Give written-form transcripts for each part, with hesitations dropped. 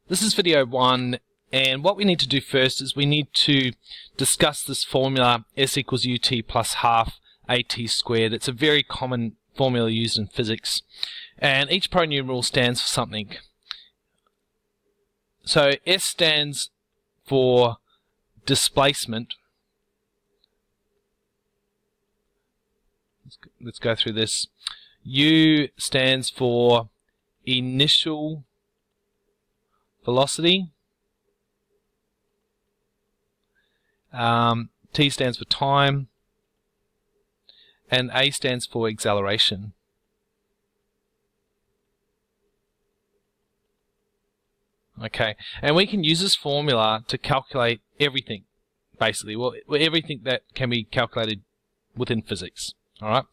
This is video 1, and what we need to do first is we need to discuss this formula S equals ut plus half at squared. It's a very common formula used in physics, and each pronumeral stands for something. So S stands for displacement. Let's go through this. U stands for initial velocity. T stands for time, and A stands for acceleration. Okay, and we can use this formula to calculate everything, basically. Well, everything that can be calculated within physics. All right.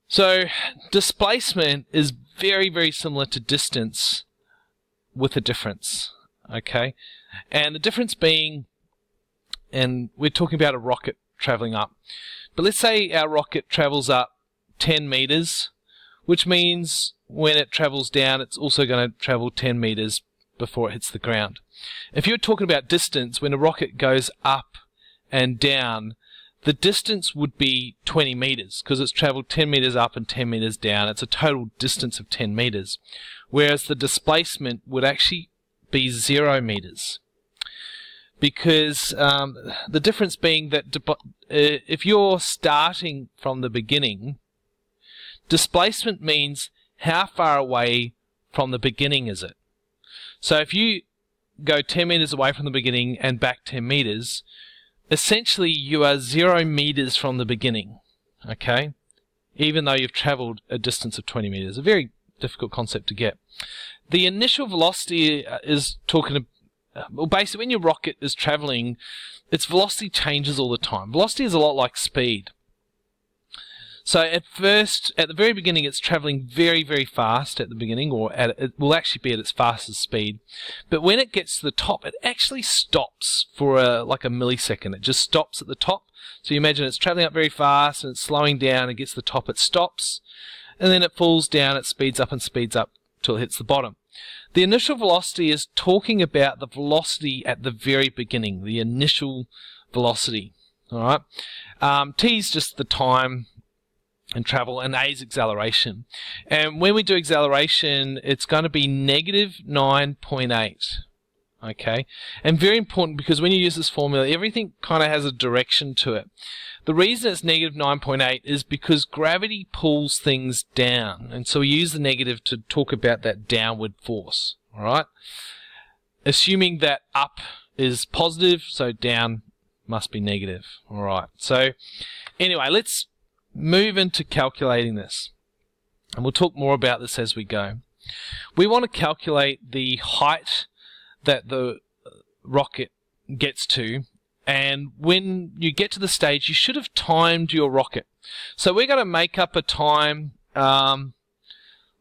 So displacement is very, very similar to distance, with a difference. Okay, and the difference being, and we're talking about a rocket traveling up, but let's say our rocket travels up 10 meters, which means when it travels down, it's also going to travel 10 meters before it hits the ground. If you're talking about distance, when a rocket goes up and down, the distance would be 20 meters because it's traveled 10 meters up and 10 meters down. It's a total distance of 10 meters, whereas the displacement would actually be 0 meters. Because the difference being that if you're starting from the beginning, displacement means how far away from the beginning is it. So if you go 10 meters away from the beginning and back 10 meters, essentially you are 0 meters from the beginning, okay? Even though you've traveled a distance of 20 meters. A very difficult concept to get. The initial velocity is talking well, basically when your rocket is traveling, its velocity changes all the time. Velocity is a lot like speed. So at the very beginning, it's traveling very, very fast at the beginning, or it will actually be at its fastest speed. But when it gets to the top, it actually stops for like a millisecond. It just stops at the top. So you imagine it's traveling up very fast and it's slowing down. It gets to the top, it stops, and then it falls down. It speeds up and speeds up till it hits the bottom. The initial velocity is talking about the velocity at the very beginning, the initial velocity. All right. T is just the time and travel, and A is acceleration. And when we do acceleration, it's going to be negative 9.8. Okay, and very important because when you use this formula, everything kind of has a direction to it. The reason it's negative 9.8 is because gravity pulls things down, and so we use the negative to talk about that downward force. All right, assuming that up is positive, so down must be negative. All right, so anyway, let's move into calculating this, and we'll talk more about this as we go. We want to calculate the height that the rocket gets to, and when you get to the stage, you should have timed your rocket. So we're going to make up a time.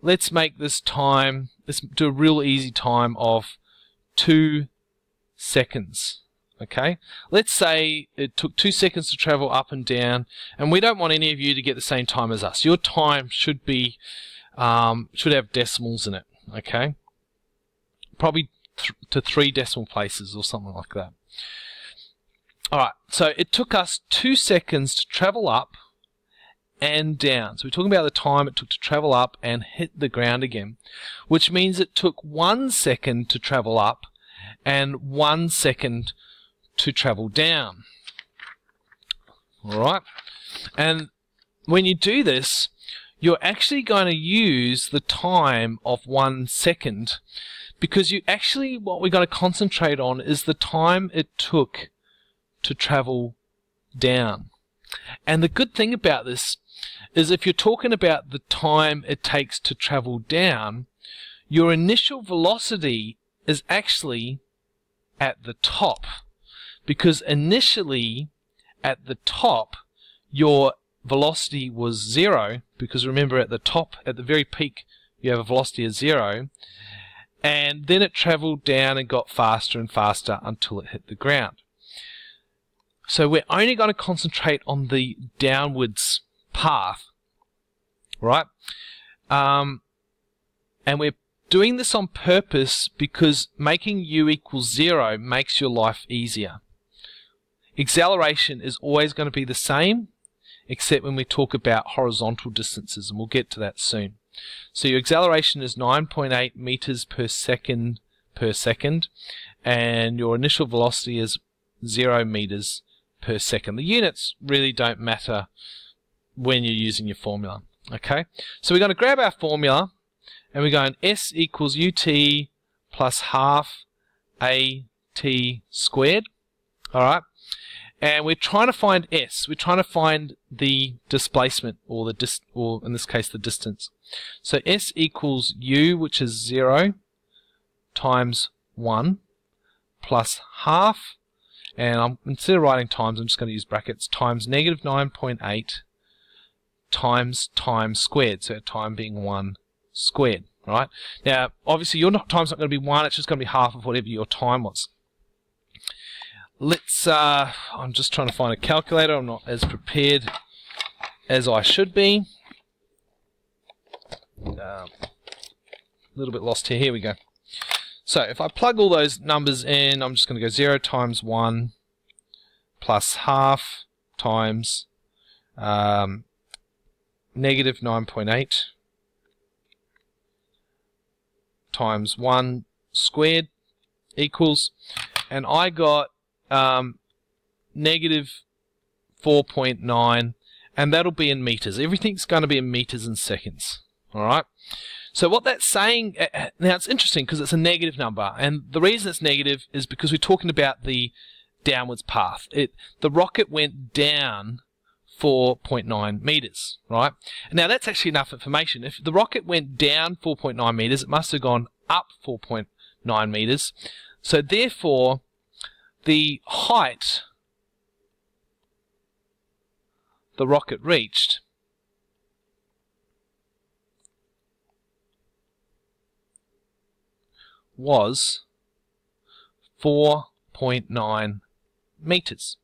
Let's make this time, let's do a real easy time of 2 seconds. Okay, let's say it took 2 seconds to travel up and down, and we don't want any of you to get the same time as us. Your time should be should have decimals in it. Okay, probably to 3 decimal places or something like that. All right, so it took us 2 seconds to travel up and down. So we're talking about the time it took to travel up and hit the ground again, which means it took 1 second to travel up and 1 second to travel down. All right, and when you do this, you're actually going to use the time of 1 second, because what we're going to concentrate on is the time it took to travel down. And the good thing about this is if you're talking about the time it takes to travel down, your initial velocity is actually at the top. Because initially, at the top, your velocity was 0, because remember at the top, at the very peak, you have a velocity of 0, and then it traveled down and got faster and faster until it hit the ground. So we're only going to concentrate on the downwards path, right? And we're doing this on purpose because making u equals 0 makes your life easier. Acceleration is always going to be the same, except when we talk about horizontal distances, and we'll get to that soon. So your acceleration is 9.8 meters per second, and your initial velocity is 0 meters per second. The units really don't matter when you're using your formula. Okay, so we're going to grab our formula, and we're going S equals ut plus half at squared. All right. And we're trying to find S. We're trying to find the displacement, or in this case, the distance. So S equals U, which is 0, times 1, plus half, and instead of writing times, I'm just going to use brackets, times negative 9.8 times time squared, so time being 1 squared, right? Now, obviously, your time's not going to be 1, it's just going to be half of whatever your time was. Let's, I'm just trying to find a calculator. I'm not as prepared as I should be. A little bit lost here. Here we go. So if I plug all those numbers in, I'm just going to go 0 times 1 plus half times negative 9.8 times 1 squared equals, and I got negative 4.9, and that'll be in meters. Everything's going to be in meters and seconds. All right. So what that's saying, now it's interesting because it's a negative number, and the reason it's negative is because we're talking about the downwards path. The rocket went down 4.9 meters, right? Now that's actually enough information. If the rocket went down 4.9 meters, it must have gone up 4.9 meters. So therefore, the height the rocket reached was 4.9 meters.